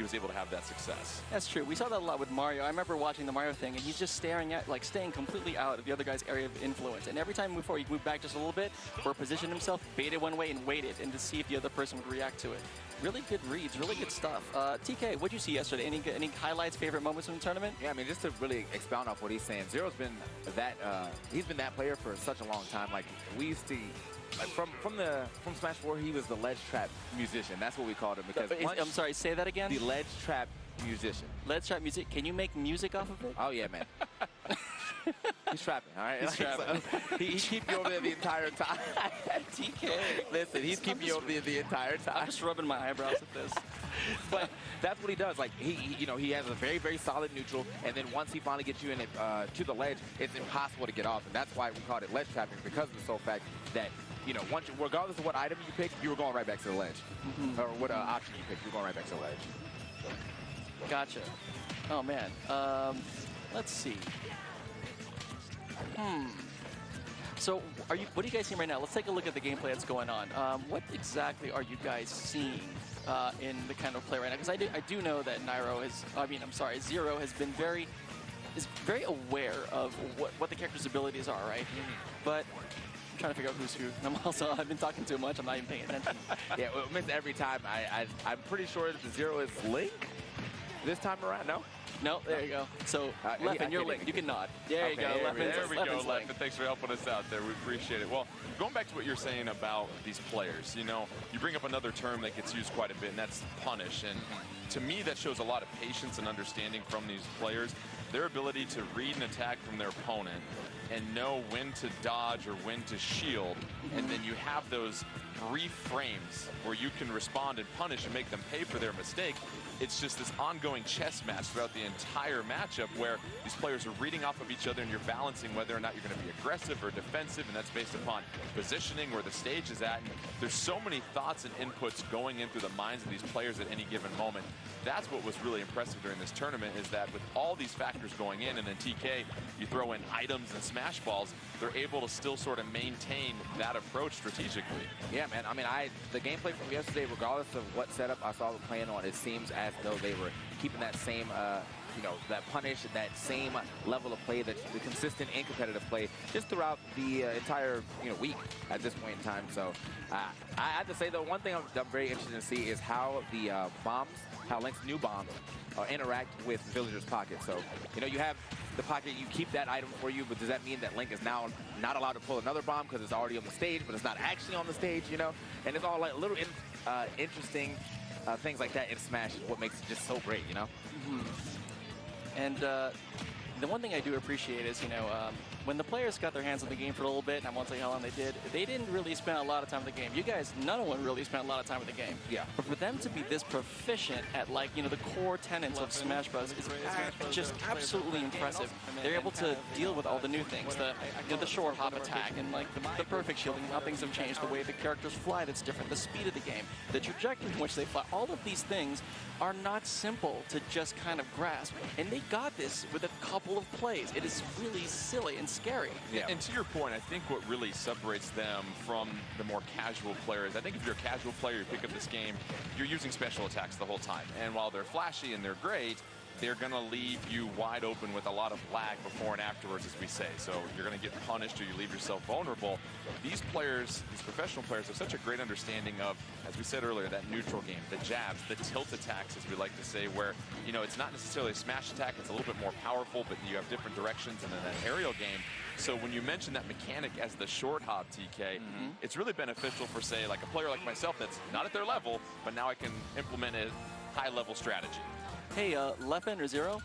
was able to have that success. That's true. We saw that a lot with Mario. I remember watching the Mario thing, and he's just staring at, like, staying completely out of the other guy's area of influence. And every time before he moved back just a little bit, or positioned himself, baited one way and waited, and to see if the other person would react to it. Really good reads, really good stuff. TK, what did you see yesterday? Any highlights, favorite moments from the tournament? Yeah, I mean, just to really expound off what he's saying, Zero's been he's been that player for such a long time. Like, we used to, like, from Smash 4, he was the ledge trap musician. That's what we called him. Because I'm sorry, say that again? The ledge trap musician. Ledge trap music. Can you make music off of it? Oh, yeah, man. He's trapping, all right? He's trapping. He's keeping you over there the entire time. TK. Listen, he's keeping you over there the entire time. I'm just rubbing my eyebrows at this. But that's what he does. Like, he has a very, very solid neutral, and then once he finally gets you in it to the ledge, it's impossible to get off. And that's why we called it ledge trapping, because of the sole fact that, regardless of what item you pick, you were going right back to the ledge. Or what option you picked, you were going right back to the ledge. Gotcha. Oh, man. Let's see. So, what are you guys seeing right now? Let's take a look at the gameplay that's going on. What exactly are you guys seeing in the kind of play right now? Because I do know that Zero has been very aware of what the character's abilities are, right? But I'm trying to figure out who's who. I've been talking too much. I'm not even paying attention. Yeah, well, every time. I'm pretty sure that the Zero is Link this time around. No. No, there you go. So, Leffen, you're Link. You can nod. There you go, Leffen. There we go, Leffen. Thanks for helping us out there. We appreciate it. Well, going back to what you're saying about these players, you bring up another term that gets used quite a bit, and that's punish. And to me, that shows a lot of patience and understanding from these players. Their ability to read an attack from their opponent and know when to dodge or when to shield, and then you have those brief frames where you can respond and punish and make them pay for their mistake. It's just this ongoing chess match throughout the entire matchup where these players are reading off of each other, and you're balancing whether or not you're going to be aggressive or defensive, and that's based upon positioning, where the stage is at. And there's so many thoughts and inputs going in through the minds of these players at any given moment. That's what was really impressive during this tournament, is that with all these factors going in, and then TK, you throw in items and smash balls, they're able to still sort of maintain that approach strategically. Yeah, man. I mean, the gameplay from yesterday, regardless of what setup I saw them playing on, it seems as though they were keeping that same, that punish, that same level of play, the consistent and competitive play, just throughout the entire, week at this point in time. So I have to say, though, one thing I'm very interested to see is how the bombs, how Link's new bombs interact with Villager's pocket. So, you have the pocket, you keep that item for you, but does that mean that Link is now not allowed to pull another bomb because it's already on the stage, but it's not actually on the stage, And it's all like little interesting things like that in Smash is what makes it just so great, And the one thing I do appreciate is, when the players got their hands on the game for a little bit, and I won't tell you how long they didn't really spend a lot of time with the game. You guys, none of them really spent a lot of time with the game. Yeah. But for them to be this proficient at, like, the core tenets of Smash Bros. Is just absolutely impressive. They're able to deal with all the new things, the short hop attack, and like the perfect shielding, how things have changed, the way the characters fly that's different, the speed of the game, the trajectory in which they fly. All of these things are not simple to just kind of grasp, and they got this with a couple of plays. It is really silly and scary. Yeah. And to your point, I think what really separates them from the more casual players, I think if you're a casual player, you pick up this game, you're using special attacks the whole time. And while they're flashy and they're great, they're going to leave you wide open with a lot of lag before and afterwards, as we say. So you're going to get punished or you leave yourself vulnerable. These players, these professional players, have such a great understanding of, as we said earlier, that neutral game, the jabs, the tilt attacks, as we like to say, where, it's not necessarily a smash attack. It's a little bit more powerful, but you have different directions, and then that aerial game. So when you mention that mechanic as the short hop, TK, it's really beneficial for, say, like a player like myself that's not at their level, but now I can implement a high-level strategy. Hey, Leffen or Zero,